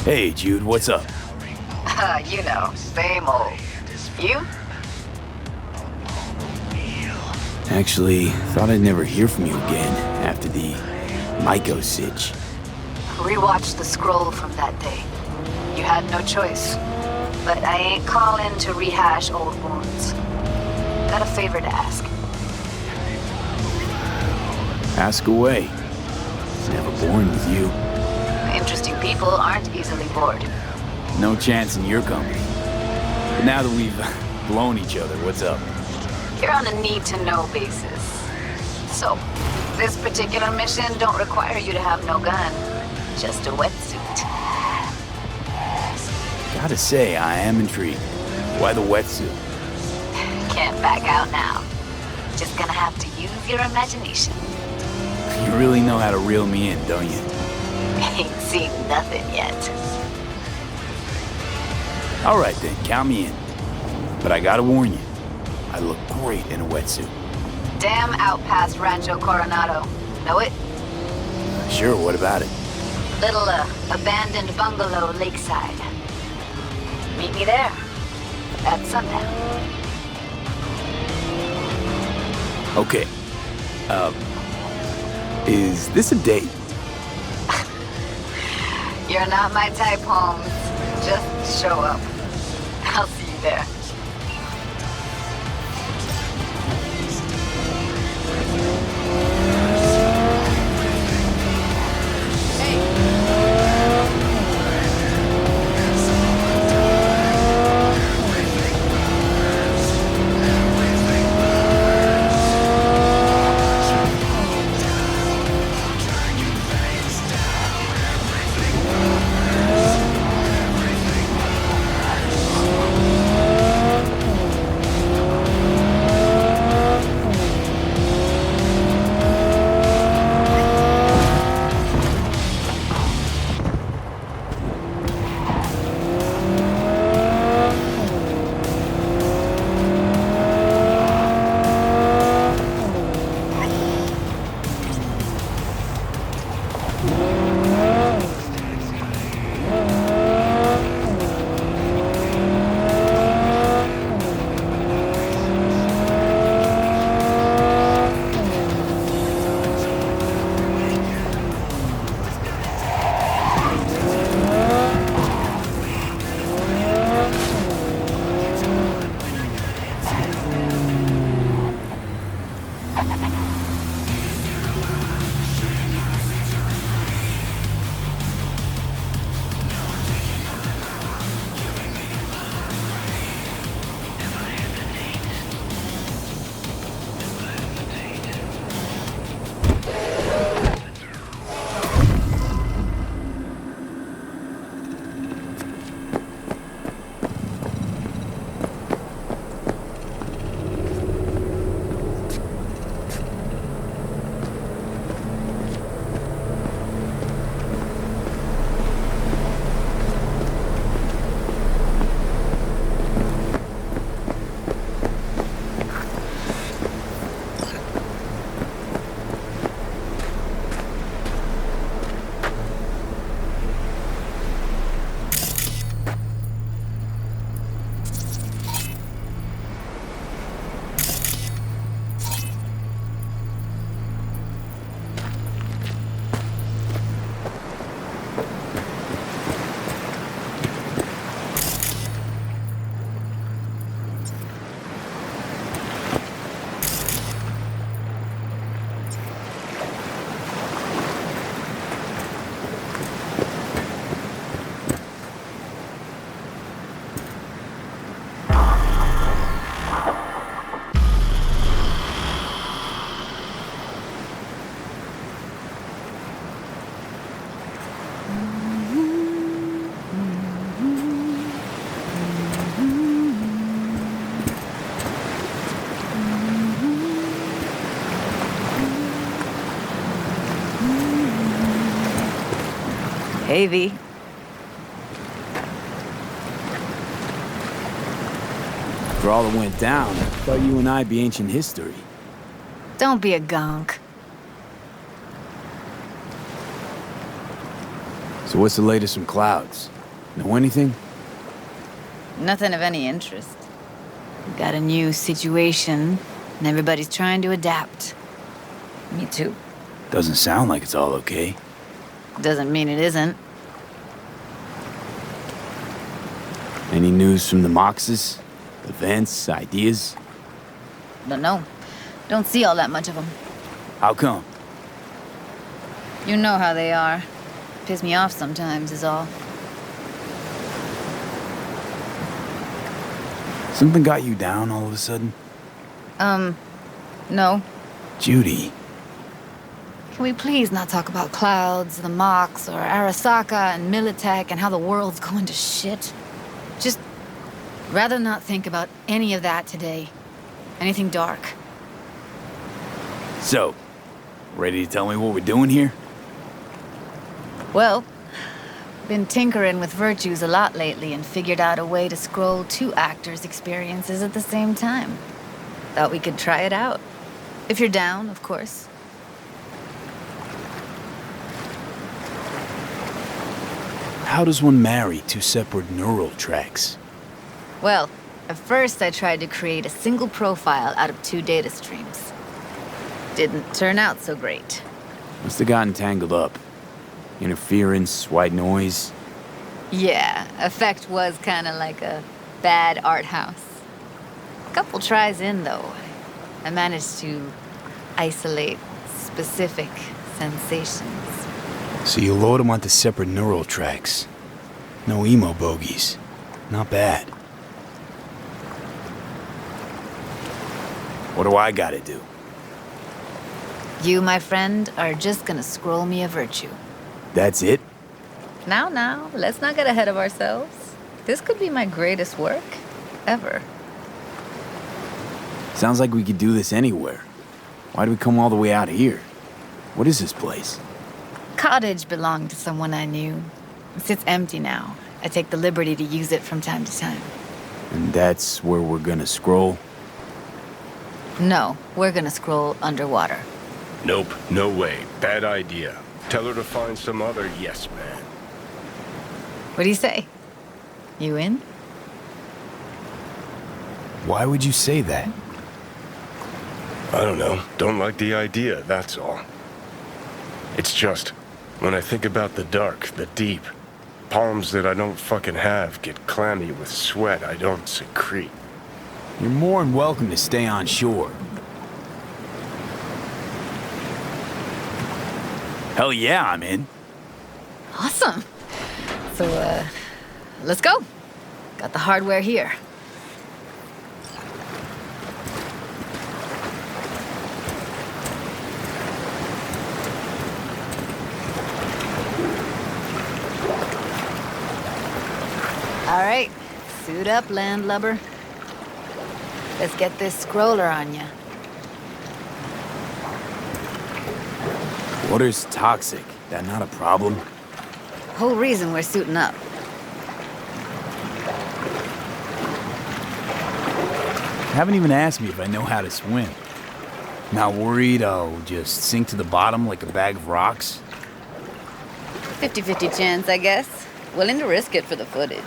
Hey, Jude, what's up? You know, same old. You? Actually, thought I'd never hear from you again after the Myco sitch. Rewatched the scroll from that day. You had no choice. But I ain't calling to rehash old wounds. Got a favor to ask. Ask away. Never boring with you. Interesting people aren't easily bored. No chance in your company. But now that we've blown each other, what's up? You're on a need-to-know basis. So, this particular mission don't require you to have no gun. Just a wetsuit. Gotta say, I am intrigued. Why the wetsuit? Can't back out now. Just gonna have to use your imagination. You really know how to reel me in, don't you? Ain't seen nothing yet. All right then, count me in. But I gotta warn you, I look great in a wetsuit. Damn out past Rancho Coronado. Know it? Sure, what about it? Little, abandoned bungalow lakeside. Meet me there. At sundown. Okay. Is this a date? You're not my type, Holmes. Just show up. I'll see you there. Hey, V. For all that went down, I thought you and I'd be ancient history. Don't be a gunk. So what's the latest from Clouds? Know anything? Nothing of any interest. We've got a new situation, and everybody's trying to adapt. Me too. Doesn't sound like it's all okay. Doesn't mean it isn't. Any news from the Moxes? Events, ideas? Don't know. Don't see all that much of them. How come? You know how they are. Piss me off sometimes is all. Something got you down all of a sudden? No. Judy. Can we please not talk about Clouds, the Mox, or Arasaka and Militech and how the world's going to shit? Just rather not think about any of that today. Anything dark. So, ready to tell me what we're doing here? Well, been tinkering with virtues a lot lately and figured out a way to scroll 2 actors' experiences at the same time. Thought we could try it out. If you're down, of course. How does one marry 2 separate neural tracks? Well, at first I tried to create a single profile out of 2 data streams. Didn't turn out so great. Must have gotten tangled up. Interference, white noise. Yeah, effect was kind of like a bad art house. Couple tries in, though, I managed to isolate specific sensations. So you load them onto separate neural tracks. No emo bogies. Not bad. What do I gotta do? You, my friend, are just gonna scroll me a virtue. That's it? Now, let's not get ahead of ourselves. This could be my greatest work ever. Sounds like we could do this anywhere. Why do we come all the way out here? What is this place? Cottage belonged to someone I knew. It sits empty now. I take the liberty to use it from time to time. And that's where we're gonna scroll? No, we're gonna scroll underwater. Nope, no way. Bad idea. Tell her to find some other yes man. What do you say? You in? Why would you say that? I don't know. Don't like the idea, that's all. It's just, when I think about the dark, the deep, palms that I don't fucking have get clammy with sweat I don't secrete. You're more than welcome to stay on shore. Hell yeah, I'm in. Awesome. So, let's go. Got the hardware here. All right, suit up, landlubber. Let's get this scroller on ya. Water's toxic. That not a problem? Whole reason we're suiting up. Haven't even asked me if I know how to swim. Not worried I'll just sink to the bottom like a bag of rocks? 50-50 chance, I guess. Willing to risk it for the footage.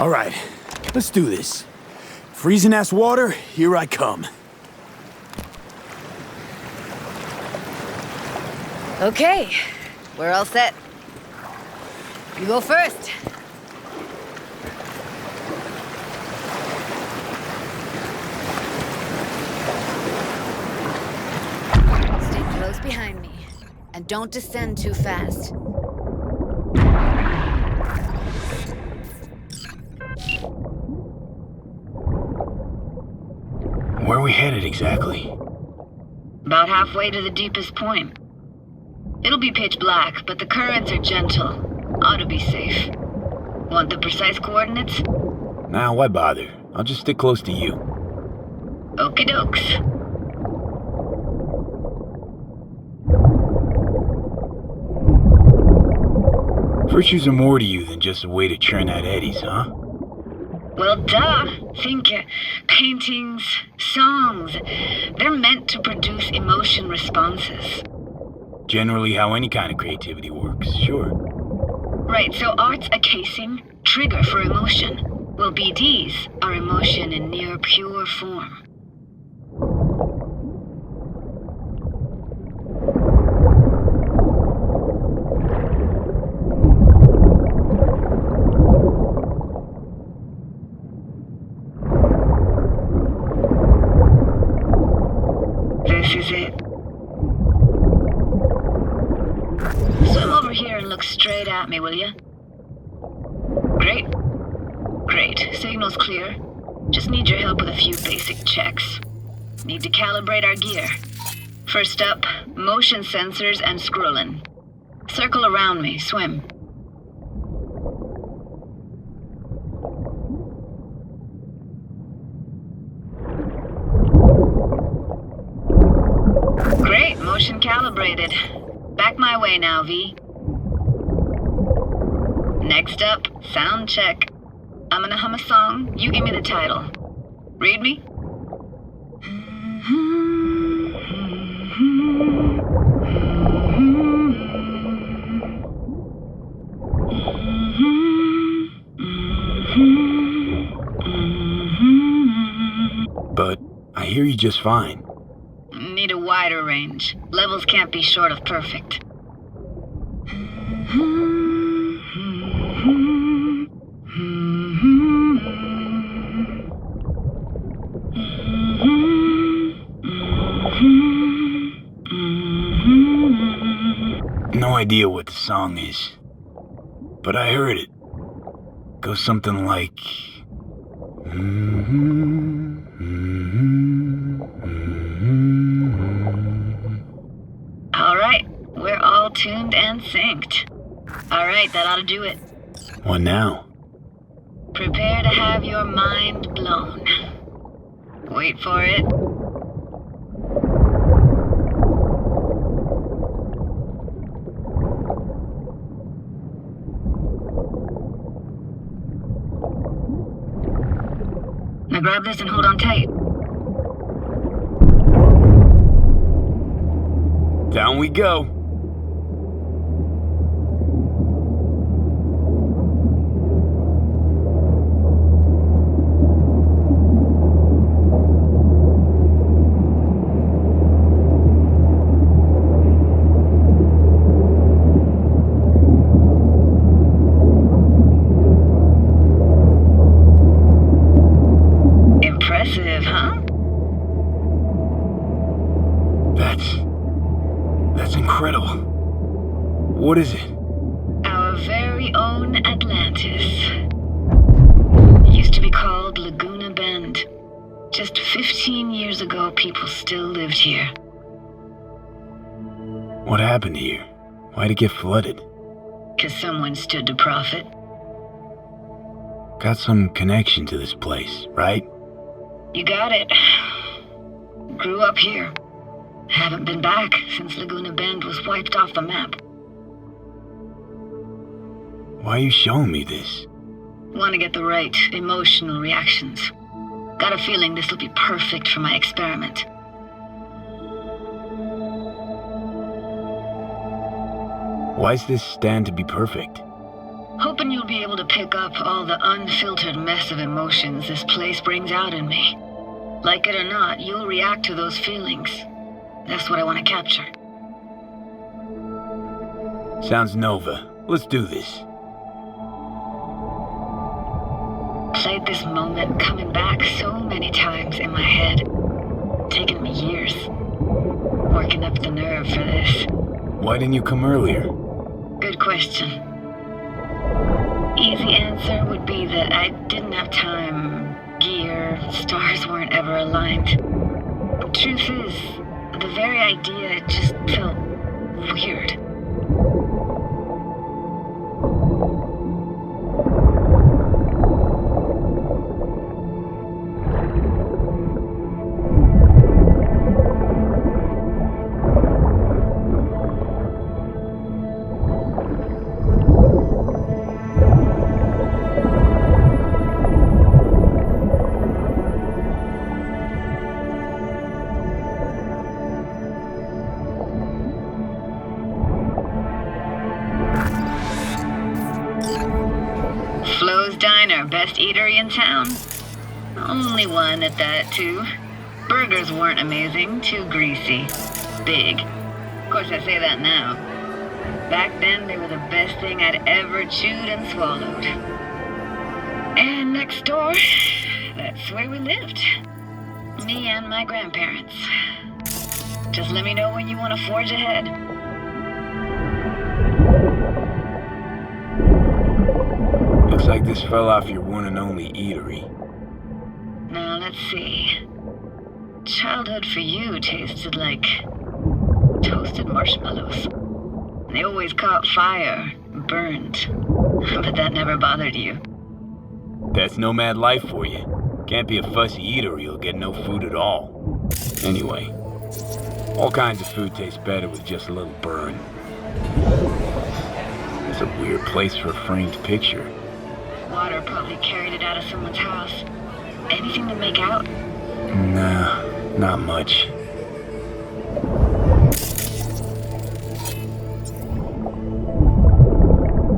All right, let's do this. Freezing-ass water, here I come. Okay, we're all set. You go first. Stay close behind me, and don't descend too fast. Where are we headed exactly? About halfway to the deepest point. It'll be pitch black, but the currents are gentle. Ought to be safe. Want the precise coordinates? Nah, why bother? I'll just stick close to you. Okie dokes. Virtues are more to you than just a way to churn out eddies, huh? Well, duh. Think paintings, songs. They're meant to produce emotion responses. Generally how any kind of creativity works, sure. Right, so art's a casing, trigger for emotion. Well, BDs are emotion in near pure form. This is it. Swim over here and look straight at me, will you? Great. Great. Signal's clear. Just need your help with a few basic checks. Need to calibrate our gear. First up, motion sensors and scrolling. Circle around me. Swim. Great. Motion calibrated. Back my way now, V. Next up, sound check. I'm gonna hum a song. You give me the title. Read me? But I hear you just fine. Need a wider range. Levels can't be short of perfect. No idea what the song is, but I heard it. Goes something like... All right, we're all tuned and synced. All right, that ought to do it. What now? Prepare to have your mind blown. Wait for it. Now grab this and hold on tight. Down we go. Impressive, huh? That's incredible. What is it? Our very own Atlantis. Used to be called Laguna Bend. Just 15 years ago, people still lived here. What happened here? Why'd it get flooded? 'Cause someone stood to profit. Got some connection to this place, right? You got it. Grew up here. Haven't been back since Laguna Bend was wiped off the map. Why are you showing me this? Want to get the right emotional reactions. Got a feeling this will be perfect for my experiment. Why's this stand to be perfect? Hoping you'll be able to pick up all the unfiltered mess of emotions this place brings out in me. Like it or not, you'll react to those feelings. That's what I want to capture. Sounds Nova. Let's do this. Played this moment coming back so many times in my head. Taken me years. Working up the nerve for this. Why didn't you come earlier? Good question. Easy answer would be that I didn't have time. Gear, stars weren't ever aligned. Truth is, the very idea just felt weird. Flo's Diner, best eatery in town? Only one at that, too. Burgers weren't amazing, too greasy. Big. Of course, I say that now. Back then, they were the best thing I'd ever chewed and swallowed. And next door, that's where we lived. Me and my grandparents. Just let me know when you want to forge ahead. Looks like this fell off your one and only eatery. Now, let's see. Childhood for you tasted like toasted marshmallows. They always caught fire, burned. But that never bothered you. That's nomad life for you. Can't be a fussy eater or you'll get no food at all. Anyway, all kinds of food tastes better with just a little burn. It's a weird place for a framed picture. Water probably carried it out of someone's house. Anything to make out? Nah, not much.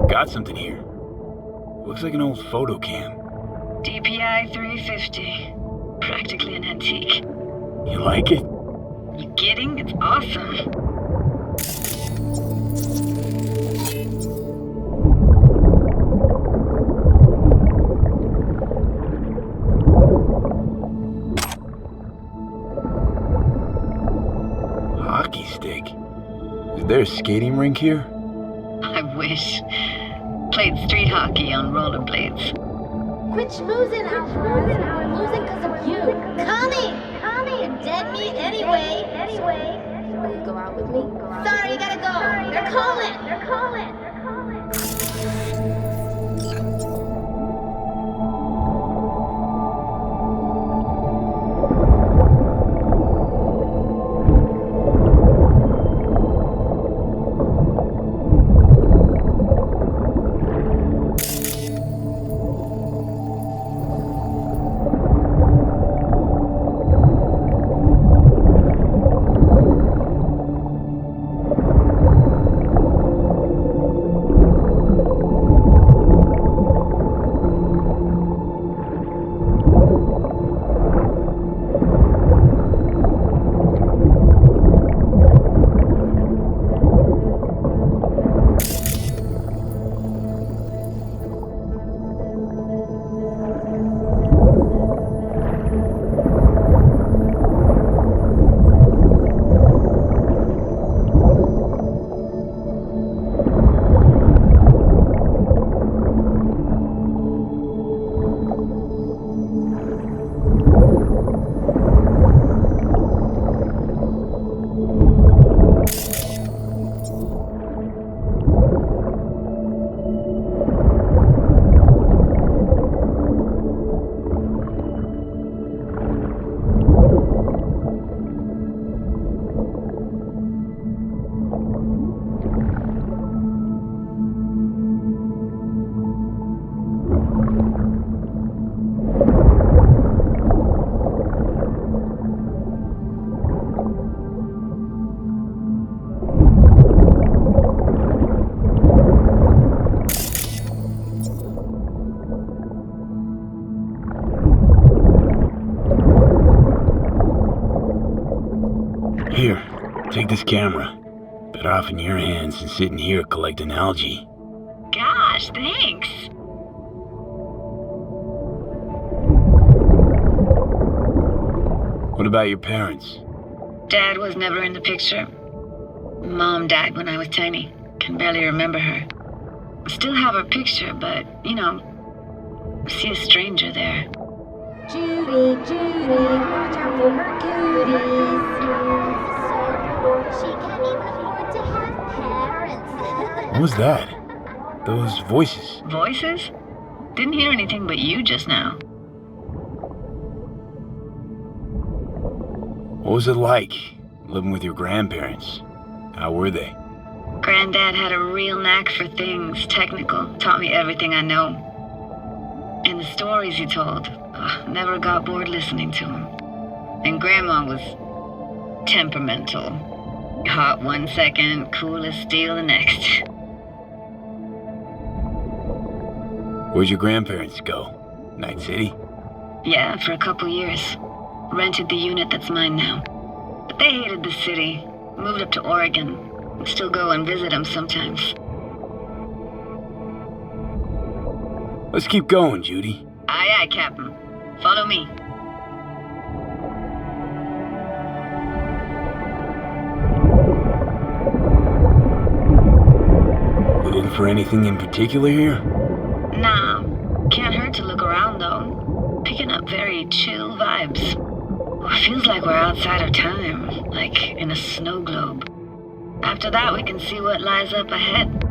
Got something here. Looks like an old photo cam. DPI 350. Practically an antique. You like it? You kidding? It's awesome. Hockey stick? Is there a skating rink here? I wish. Played street hockey on rollerblades. Quit schmoozing, Alfred. We're losing because of you. Coming! You're dead meat anyway. Will you go out with me? Sorry, you gotta go. They're calling. Here, take this camera. Better off in your hands than sitting here collecting algae. Gosh, thanks. What about your parents? Dad was never in the picture. Mom died when I was tiny. Can barely remember her. Still have her picture, but, see a stranger there. Judy, watch out for her cuties. She can't even afford to have parents. What was that? Those voices. Voices? Didn't hear anything but you just now. What was it like, living with your grandparents? How were they? Granddad had a real knack for things technical, taught me everything I know. And the stories he told, never got bored listening to him. And Grandma was temperamental. Hot 1 second, cool as steel the next. Where'd your grandparents go? Night City? Yeah, for a couple years. Rented the unit that's mine now. But they hated the city. Moved up to Oregon. Still go and visit them sometimes. Let's keep going, Judy. Aye, aye, Captain. Follow me. Looking for anything in particular here? Nah. Can't hurt to look around, though. Picking up very chill vibes. Feels like we're outside of time. Like in a snow globe. After that, we can see what lies up ahead.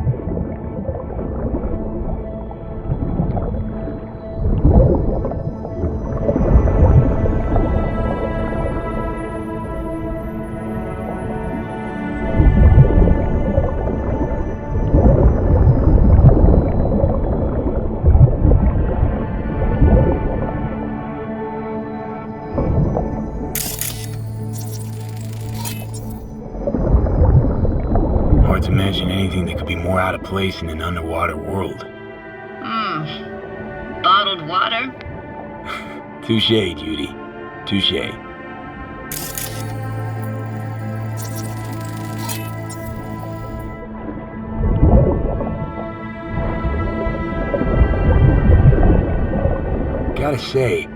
Hard to imagine anything that could be more out of place in an underwater world. Bottled water? Touché, Judy. Touché. Gotta say,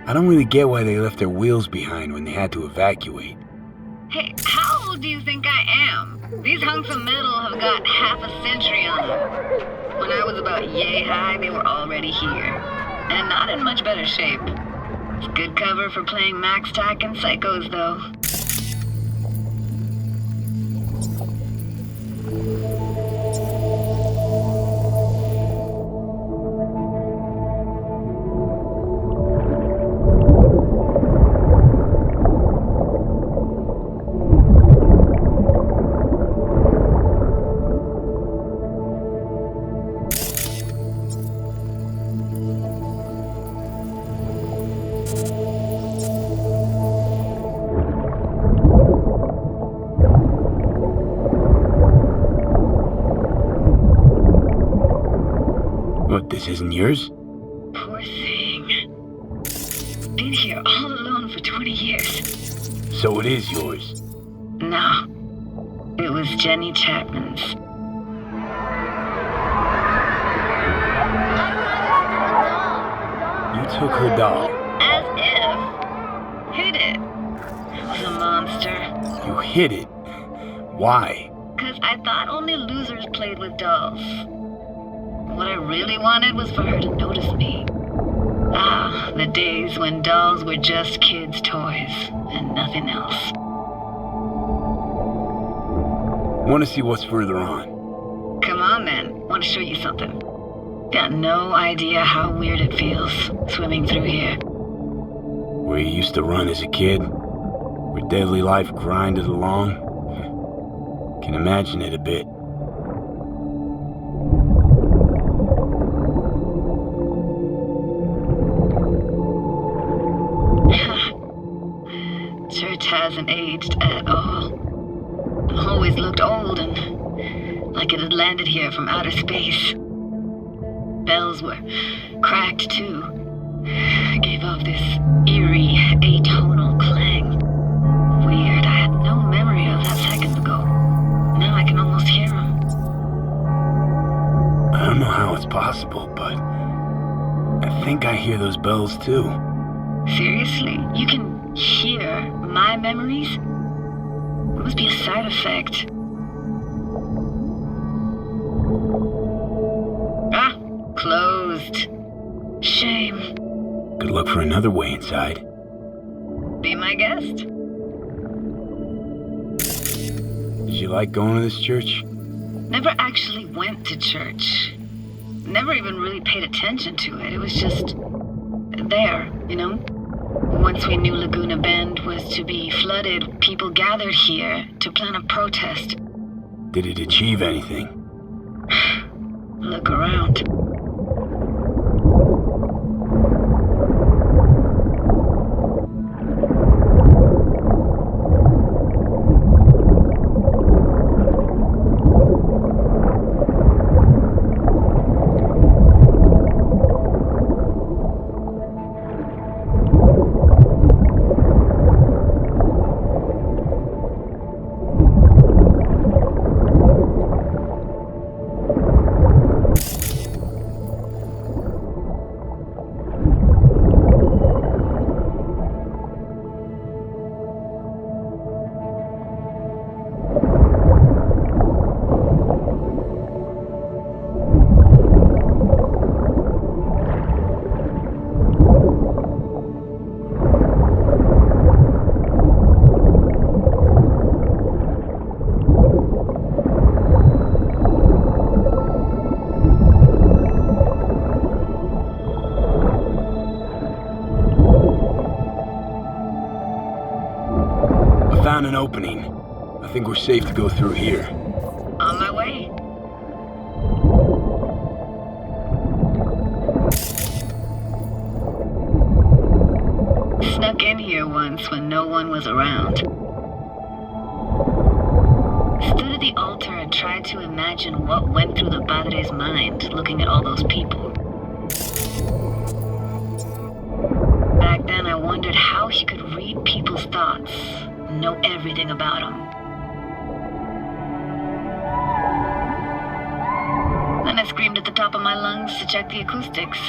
I don't really get why they left their wheels behind when they had to evacuate. Hey, how old do you think I am? These hunks of metal have got half a century on them. When I was about yay high, they were already here. And not in much better shape. It's good cover for playing Max Tack and Psychos, though. What, this isn't yours? Poor thing. Been here all alone for 20 years. So it is yours. No. It was Jenny Chapman's. You took her doll. As if. Hid it. I was a monster. You hid it. Why? 'Cause I thought only losers played with dolls. What I really wanted was for her to notice me. Ah, the days when dolls were just kids' toys and nothing else. Want to see what's further on? Come on then, want to show you something. Got no idea how weird it feels swimming through here. Where you used to run as a kid? Where daily life grinded along? Can imagine it a bit. Church hasn't aged at all. Always looked old and like it had landed here from outer space. Bells were cracked too. Gave off this eerie, atonal clang. Weird, I had no memory of that seconds ago. Now I can almost hear them. I don't know how it's possible, but I think I hear those bells too. Seriously, you can hear my memories? It must be a side effect. Ah, closed. Shame. Good luck for another way inside. Be my guest. Did you like going to this church? Never actually went to church. Never even really paid attention to it. It was just there, you know? Once we knew Laguna Bend was to be flooded, people gathered here to plan a protest. Did it achieve anything? Look around. opening. I think we're safe to go through here. On my way. Snuck in here once when no one was around. Stood at the altar and tried to imagine what went through the padre's mind looking at all those people. Back then I wondered how he could read people's thoughts, know everything about them. Then I screamed at the top of my lungs to check the acoustics.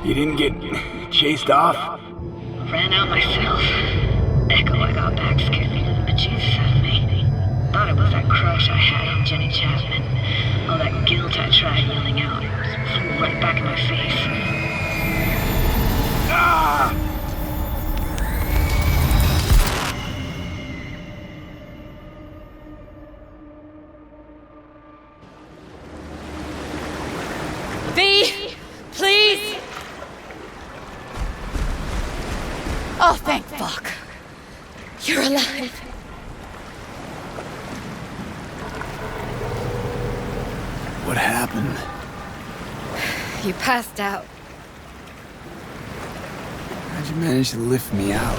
You didn't get chased off? Ran out myself. Echo I got back scared the living bejesus out of me. Thought it was that crush I had on Jenny Chapman. All that guilt I tried yelling out. It flew right back in my face. Ah! V! Please! Oh, thank fuck. You're alive. What happened? You passed out. How'd you manage to lift me out?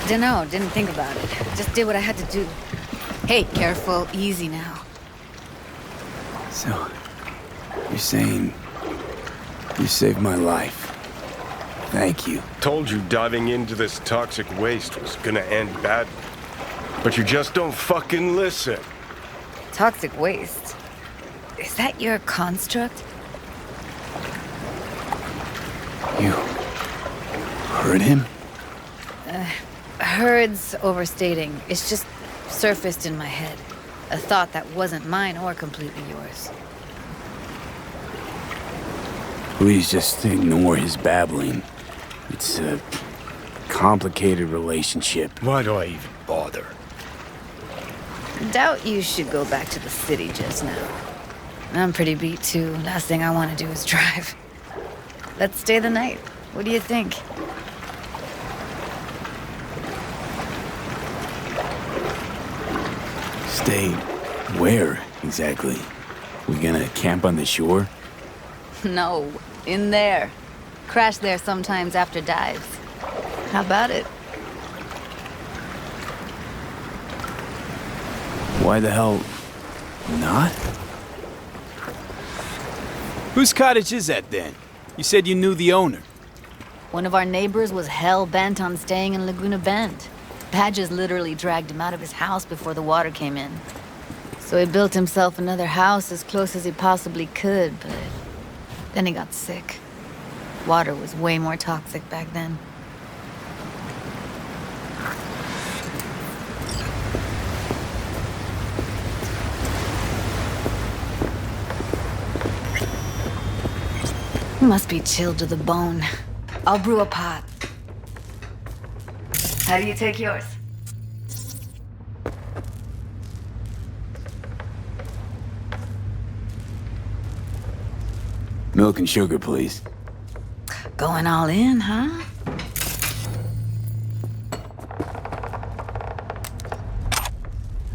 Dunno, didn't think about it. Just did what I had to do. Hey, careful, easy now. So, you're saying you saved my life. Thank you. Told you diving into this toxic waste was gonna end badly. But you just don't fucking listen. Toxic waste. Is that your construct? You heard him? Heard's overstating. It's just surfaced in my head. A thought that wasn't mine or completely yours. Please just ignore his babbling. It's a complicated relationship. Why do I even bother? Doubt you should go back to the city just now. I'm pretty beat too. Last thing I want to do is drive. Let's stay the night. What do you think? Stay where, exactly? We gonna camp on the shore? No, in there. Crash there sometimes after dives. How about it? Why the hell not? Whose cottage is that then? You said you knew the owner. One of our neighbors was hell-bent on staying in Laguna Bend. Badges literally dragged him out of his house before the water came in. So he built himself another house as close as he possibly could, but then he got sick. Water was way more toxic back then. He must be chilled to the bone. I'll brew a pot. How do you take yours? Milk and sugar, please. Going all in, huh?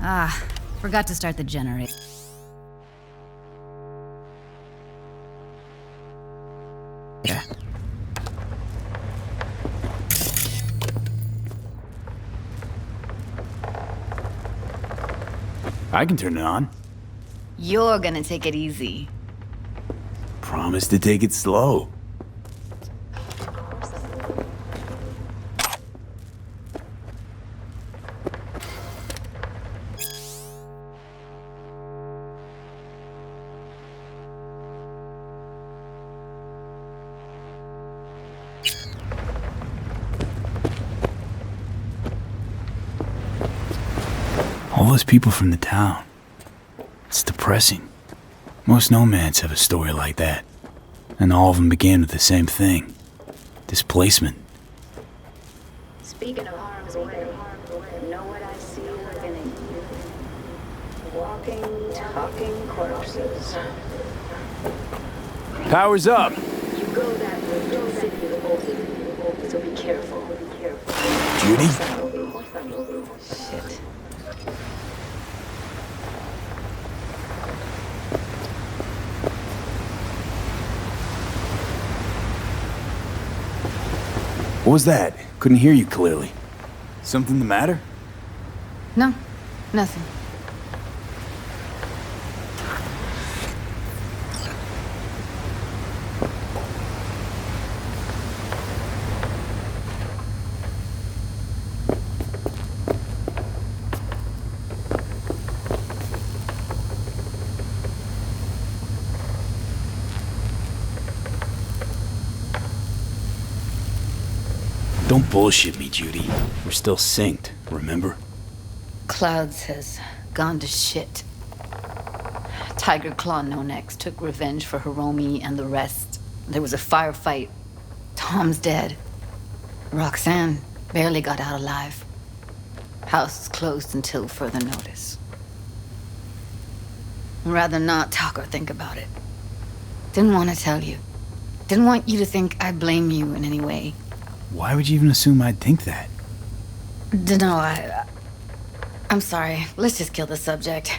Ah, forgot to start the generator. Yeah. I can turn it on. You're gonna take it easy. Promise to take it slow. All those people from the town. It's depressing. Most nomads have a story like that. And all of them began with the same thing. Displacement. Speaking of harm's way, you know what I see looking at you? Walking, talking corpses. Power's up. You go that way to the city of the old, so be careful. Judy? Shit. What was that? Couldn't hear you clearly. Something the matter? No, nothing. Don't bullshit me, Judy. We're still synced, remember? Clouds has gone to shit. Tiger Claw No Next took revenge for Hiromi and the rest. There was a firefight. Tom's dead. Roxanne barely got out alive. House is closed until further notice. I'd rather not talk or think about it. Didn't want to tell you. Didn't want you to think I blame you in any way. Why would you even assume I'd think that? Dunno, I'm sorry. Let's just kill the subject.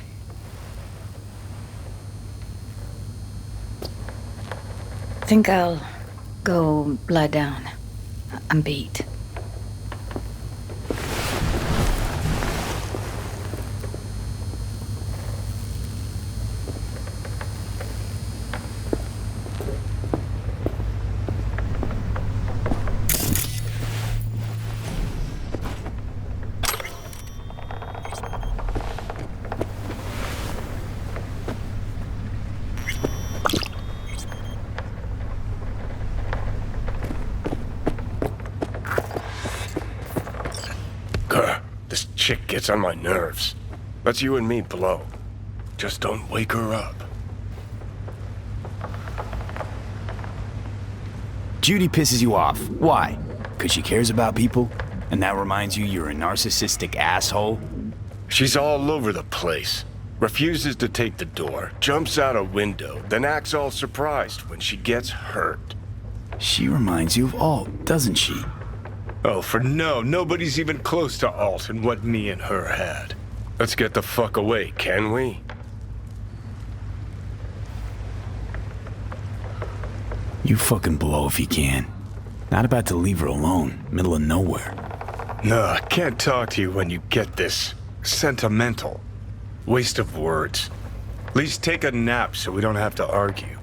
Think I'll go lie down. I'm beat. This chick gets on my nerves. Let's you and me blow. Just don't wake her up. Judy pisses you off. Why? Because she cares about people? And that reminds you you're a narcissistic asshole? She's all over the place. Refuses to take the door, jumps out a window, then acts all surprised when she gets hurt. She reminds you of Alt, doesn't she? Oh, nobody's even close to Alt and what me and her had. Let's get the fuck away, can we? You fucking blow if you can. Not about to leave her alone, middle of nowhere. No, I can't talk to you when you get this sentimental. Waste of words. At least take a nap so we don't have to argue.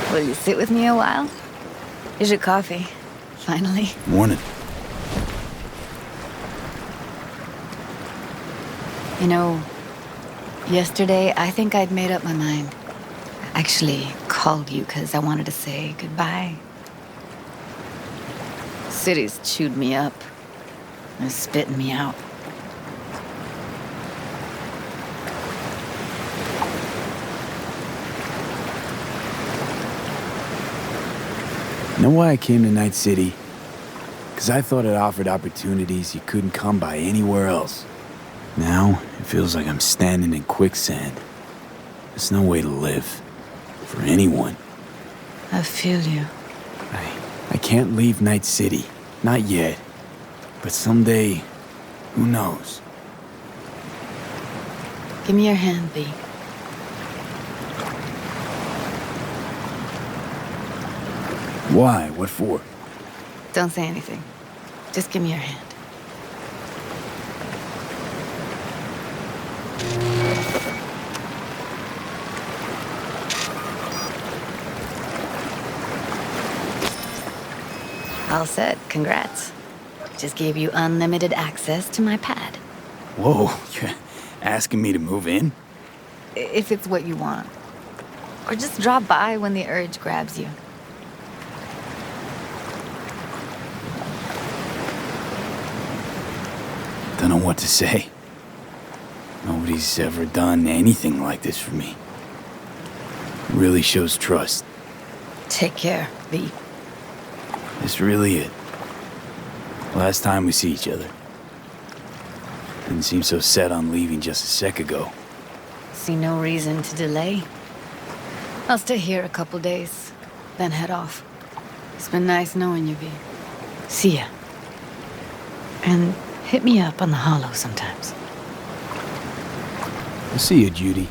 Will you sit with me a while? Here's your coffee. Finally. Morning. You know, yesterday I think I'd made up my mind. I actually called you because I wanted to say goodbye. City's chewed me up. They're spitting me out. know why I came to Night City? Because I thought it offered opportunities you couldn't come by anywhere else. Now, it feels like I'm standing in quicksand. There's no way to live. For anyone. I feel you. I can't leave Night City. Not yet. But someday, who knows? Give me your hand, V. Why? What for? Don't say anything. Just give me your hand. All set. Congrats. Just gave you unlimited access to my pad. Whoa, you're asking me to move in? If it's what you want. Or just drop by when the urge grabs you. Don't know what to say. Nobody's ever done anything like this for me. It really shows trust. Take care, V. This really it. Last time we see each other. Didn't seem so set on leaving just a sec ago. See no reason to delay. I'll stay here a couple days, then head off. It's been nice knowing you, V. See ya. And hit me up on the holo sometimes. I'll see you, Judy.